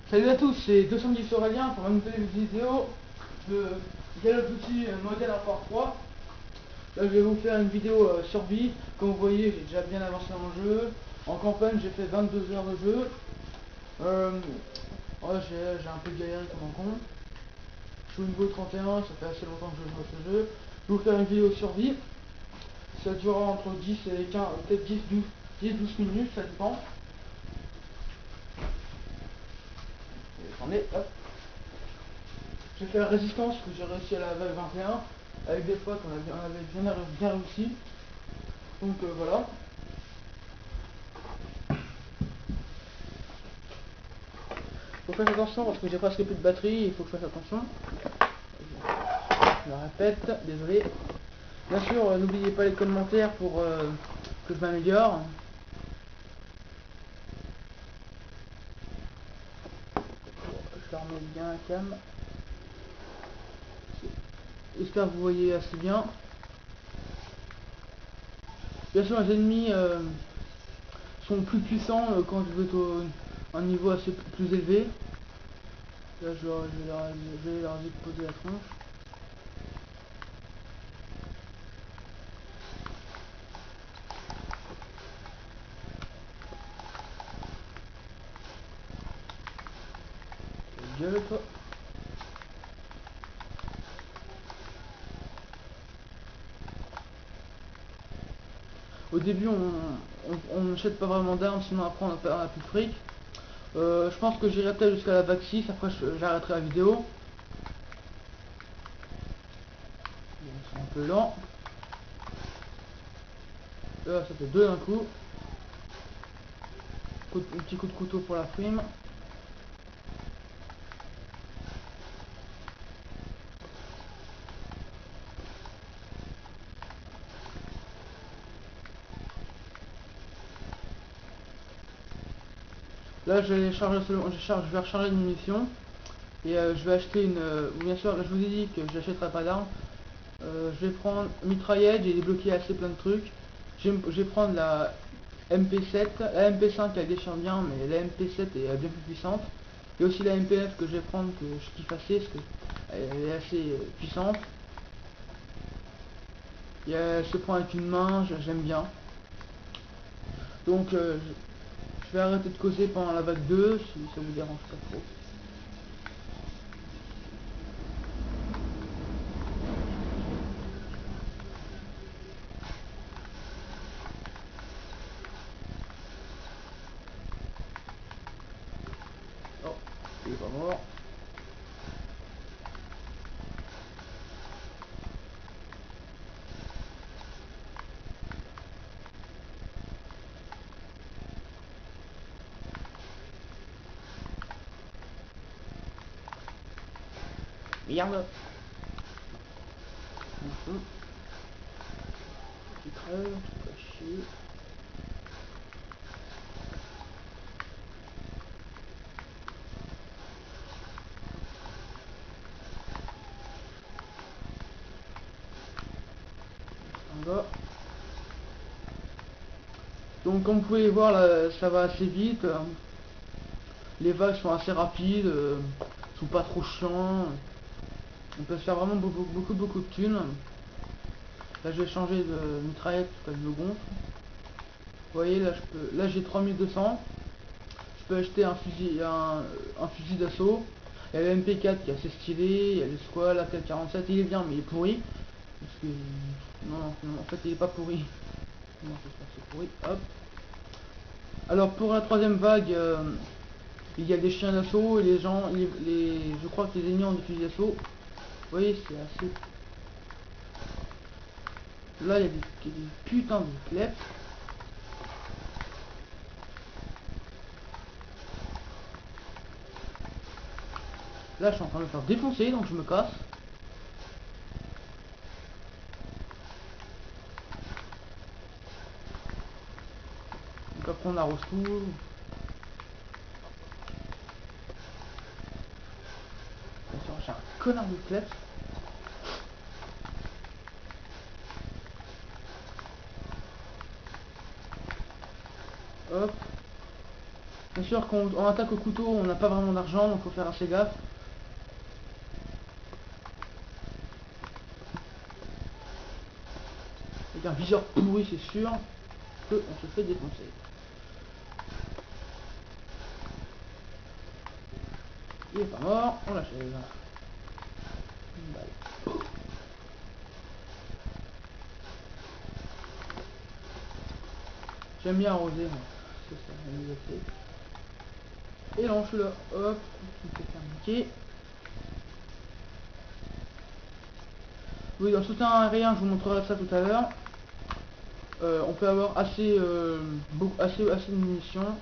Salut à tous, c'est 210 Aurélien pour une nouvelle vidéo de Call of Duty Modern Warfare 3. Là je vais vous faire une vidéo survie. Comme vous voyez, j'ai déjà bien avancé dans le jeu. En campagne j'ai fait 22 heures de jeu. Ouais, j'ai un peu galéré comme un con. Je suis au niveau 31, ça fait assez longtemps que je joue à ce jeu. Je vais vous faire une vidéo survie. Ça durera entre 10 et 15, peut-être 10-12 minutes, ça dépend. Attendez, hop. J'ai fait la résistance que j'ai réussi à la vague 21. Avec des potes, on avait bien réussi. Donc voilà. Faut faire attention parce que j'ai presque plus de batterie, il faut que je fasse attention. Je le répète, désolé. Bien sûr, n'oubliez pas les commentaires pour que je m'améliore. Je remets bien la cam. J'espère que vous voyez assez bien. Bien sûr, les ennemis sont plus puissants quand vous êtes à un niveau assez plus élevé. Là, je vais leur poser la tronche. Gueule, toi. Au début, on n'achète pas vraiment d'armes, sinon après on a plus de fric. Je pense que j'irai peut-être jusqu'à la vague 6, après j'arrêterai la vidéo. C'est un peu lent. Là, ça fait deux d'un coup. Un petit coup de couteau pour la prime. Là, je vais recharger une munition. Et je vais acheter une... bien sûr, là, je vous ai dit que j'achèterai pas d'armes. Je vais prendre mitraillette, j'ai débloqué assez plein de trucs. Je vais prendre la MP7. La MP5 elle déchire bien, mais la MP7 est bien plus puissante. Il y a aussi la MPF que je vais prendre, que je kiffe assez, parce qu'elle est assez puissante. Elle se prend avec une main, j'aime bien. Donc je vais arrêter de causer pendant la vague 2, si ça vous dérange pas trop. Oh, il est pas mort. Merde. Tu crèves, tu vas chier. On va. Donc comme vous pouvez voir là, ça va assez vite. Les vagues sont assez rapides, sont pas trop chiants. On peut se faire vraiment beaucoup de thunes. Là je vais changer de mitraillette parce qu'elle me gonfle. Vous voyez là là j'ai 3200. Je peux acheter un fusil d'assaut. Il y a le MP4 qui est assez stylé, il y a le squal, la 447, il est bien mais il est pourri. Parce que. Non, en fait il est pas pourri. Non, c'est pourri. Hop. Alors pour la troisième vague, il y a des chiens d'assaut et les gens, je crois que les ennemis ont des fusils d'assaut. Vous voyez, c'est assez... Là, il y a des putains de clefs. Là, je suis en train de me faire défoncer, donc je me casse. Donc après, on arrose tout. Bien sûr, j'ai un connard de clefs. Hop. Bien sûr, sûr, quand on attaque au couteau, on n'a pas vraiment d'argent, donc faut faire assez gaffe. Avec un viseur pourri, c'est sûr que on se fait défoncer. Il est pas mort, on l'achève. Une balle. J'aime bien arroser, moi. C'est ça, on les a fait. Et lance-le, hop, qui me fait faire niquer. Oui, dans le soutien aérien, je vous montrerai ça tout à l'heure. On peut avoir assez, assez de munitions.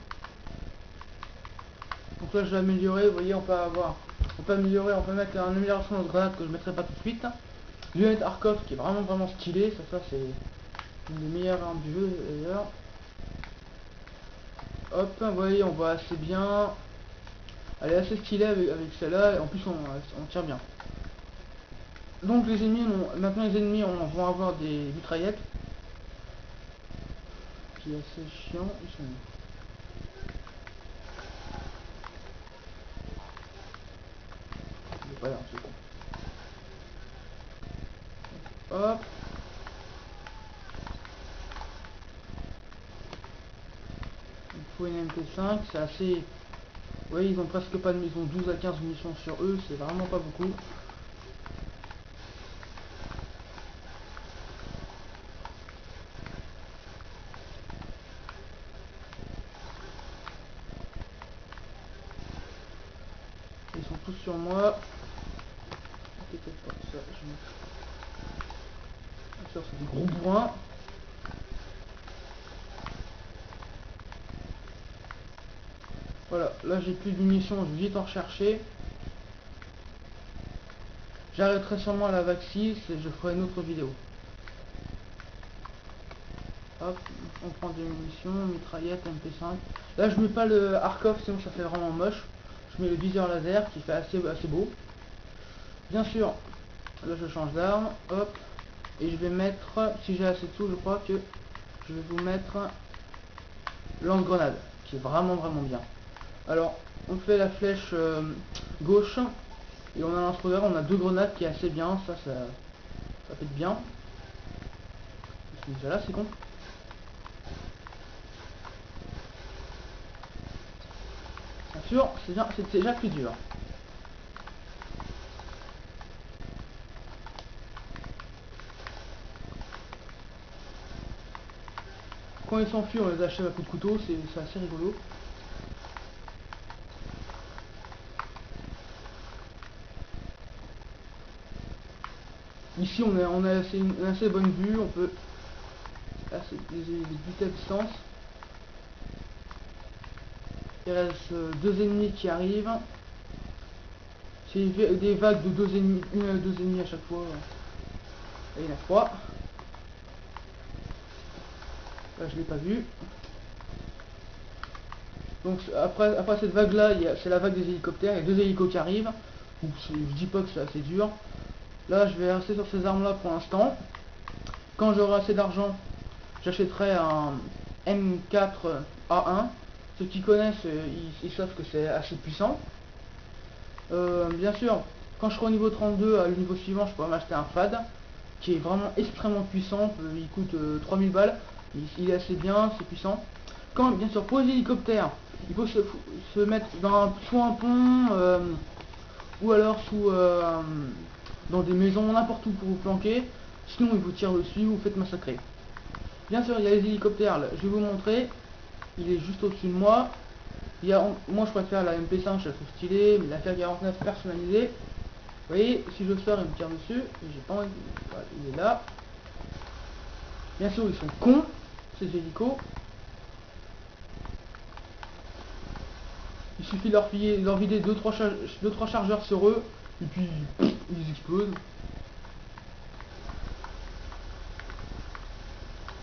Donc là, je vais améliorer. Vous voyez, on peut améliorer, on peut mettre une amélioration de grenade que je mettrai pas tout de suite. Lunette Arcov qui est vraiment stylé. Ça c'est une des meilleures armes du jeu d'ailleurs. Hop, vous voyez, on voit assez bien. Elle est assez stylée avec celle-là. En plus, on tire bien. Donc les ennemis, maintenant les ennemis vont avoir des mitraillettes. Qui est assez chiant. Ils sont... Voilà, c'est bon. Hop. Il faut une MP5, c'est assez... Vous voyez, ils ont presque pas de... Ils ont 12 à 15 munitions sur eux, c'est vraiment pas beaucoup. Ils sont tous sur moi. Peut-être pas ça, je me... Ça, c'est des gros bourrins. Voilà, là j'ai plus de munitions, je vais vite en rechercher. J'arrêterai sûrement la vague 6 et je ferai une autre vidéo. Hop, on prend des munitions, mitraillette, MP5. Là je mets pas le Arcov, sinon ça fait vraiment moche. Je mets le viseur laser qui fait assez beau. Bien sûr, là je change d'arme, hop. Et je vais mettre, si j'ai assez de sous, je crois que je vais vous mettre lance-grenade, qui est vraiment bien. Alors, on fait la flèche gauche, et on a un lance-grenade, on a 2 grenades qui est assez bien, ça fait bien. Je suis déjà là, c'est con. Bien sûr, c'est déjà plus dur. Quand ils s'enfuient, on les achève à coups de couteau, c'est assez rigolo. Ici, on a une assez bonne vue, on peut assez buter à distance. Il reste 2 ennemis qui arrivent. C'est des vagues de 2 ennemis, 1 à 2 ennemis à chaque fois. Et il y en a 3. Là, je l'ai pas vu. Donc après cette vague là, c'est la vague des hélicoptères, il y a 2 hélicos qui arrivent. Je dis pas que c'est assez dur. Là je vais rester sur ces armes là pour l'instant. Quand j'aurai assez d'argent, j'achèterai un M4A1. Ceux qui connaissent, ils savent que c'est assez puissant. Bien sûr, quand je serai au niveau 32, à le niveau suivant, je pourrai m'acheter un FAD qui est vraiment extrêmement puissant. Il coûte 3000 balles. Il est assez bien, c'est puissant. Quand, bien sûr, pour les hélicoptères, il faut se mettre sous un pont ou alors dans des maisons, n'importe où pour vous planquer. Sinon, ils vous tirent dessus, vous faites massacrer. Bien sûr, il y a les hélicoptères, là, je vais vous montrer. Il est juste au-dessus de moi. Moi, je préfère la MP5, je la trouve stylée, mais la FR49 personnalisée. Vous voyez, si je sors, il me tire dessus. J'ai pas envie. Voilà, il est là. Bien sûr, ils sont cons, ces hélicos. Il suffit de leur vider 2-3 chargeurs sur eux, et puis ils explosent.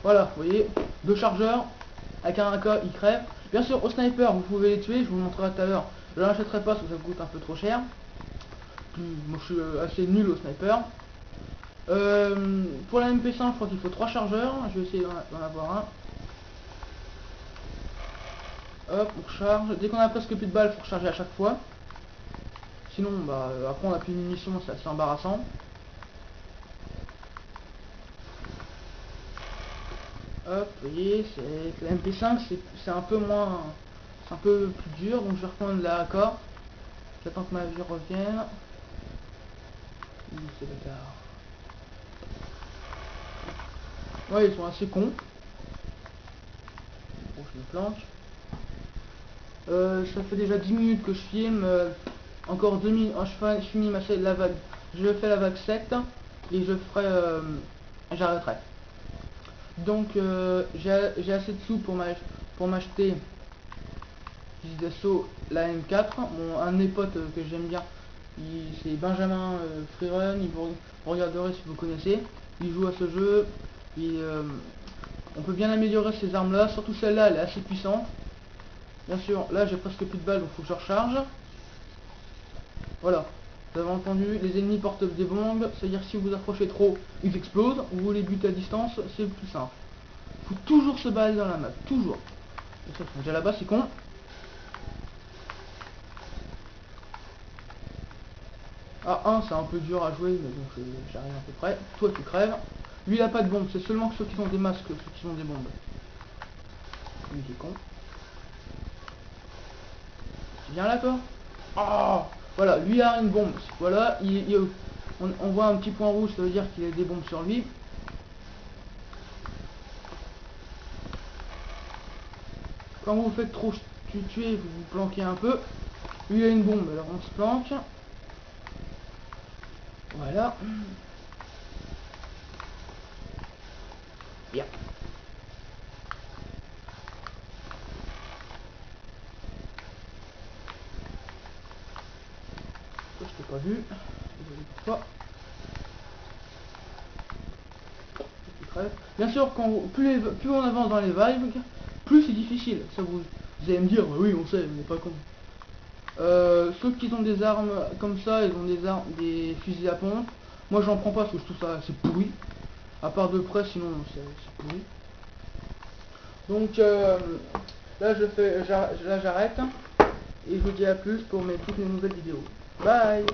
Voilà, vous voyez, 2 chargeurs, avec un AK, ils crèvent. Bien sûr, au sniper, vous pouvez les tuer, je vous montrerai tout à l'heure. Je l'achèterai pas parce que ça coûte un peu trop cher. Moi, je suis assez nul au sniper. Pour la MP5, je crois qu'il faut 3 chargeurs. Je vais essayer d'en avoir un. Hop, on recharge. Dès qu'on a presque plus de balles, faut recharger à chaque fois. Sinon, bah, après on a plus de munitions, c'est assez embarrassant. Hop, vous voyez, c'est la MP5, c'est un peu moins, c'est un peu plus dur, donc je vais reprendre la AK. J'attends que ma vie revienne. C'est bâtard. Ouais, ils sont assez cons. Bon, je me planque. Ça fait déjà 10 minutes que je filme. Encore 2 minutes. Je finis la vague. Je fais la vague 7 et je ferai. J'arrêterai. Donc j'ai assez de sous pour m'acheter d'assaut la M4. Un de mes potes que j'aime bien, c'est Benjamin Freerun. Vous regarderez si vous connaissez. Il joue à ce jeu. Et, on peut bien améliorer ces armes là, surtout celle-là, elle est assez puissante. Bien sûr, là j'ai presque plus de balles, donc il faut que je recharge. Voilà, vous avez entendu, les ennemis portent des bombes, c'est-à-dire si vous approchez trop, ils explosent. Vous les butez à distance, c'est le plus simple. Il faut toujours se balader dans la map, toujours. Et ça, déjà là-bas, c'est con. Ah, c'est un peu dur à jouer, mais bon, j'arrive à peu près. Toi, tu crèves. Lui, il a pas de bombe, c'est seulement que ceux qui ont des masques, ceux qui ont des bombes. Lui, il est con. Tu viens là, toi? Ah, voilà, lui a une bombe. Voilà, on voit un petit point rouge, ça veut dire qu'il a des bombes sur lui. Quand vous vous faites trop tuer, vous vous planquez un peu. Lui a une bombe, alors on se planque. Voilà. Bien. Ça, je t'ai pas vu. Désolé pour toi. Bien sûr, plus on avance dans les vagues, plus c'est difficile. Ça vous allez me dire, oui, on sait, on n'est pas con. Ceux qui ont des armes comme ça, ils ont des fusils à pompe. Moi, j'en prends pas parce que je trouve ça c'est pourri. À part de près, sinon c'est pourri. Donc là, là j'arrête et je vous dis à plus pour toutes mes nouvelles vidéos. Bye.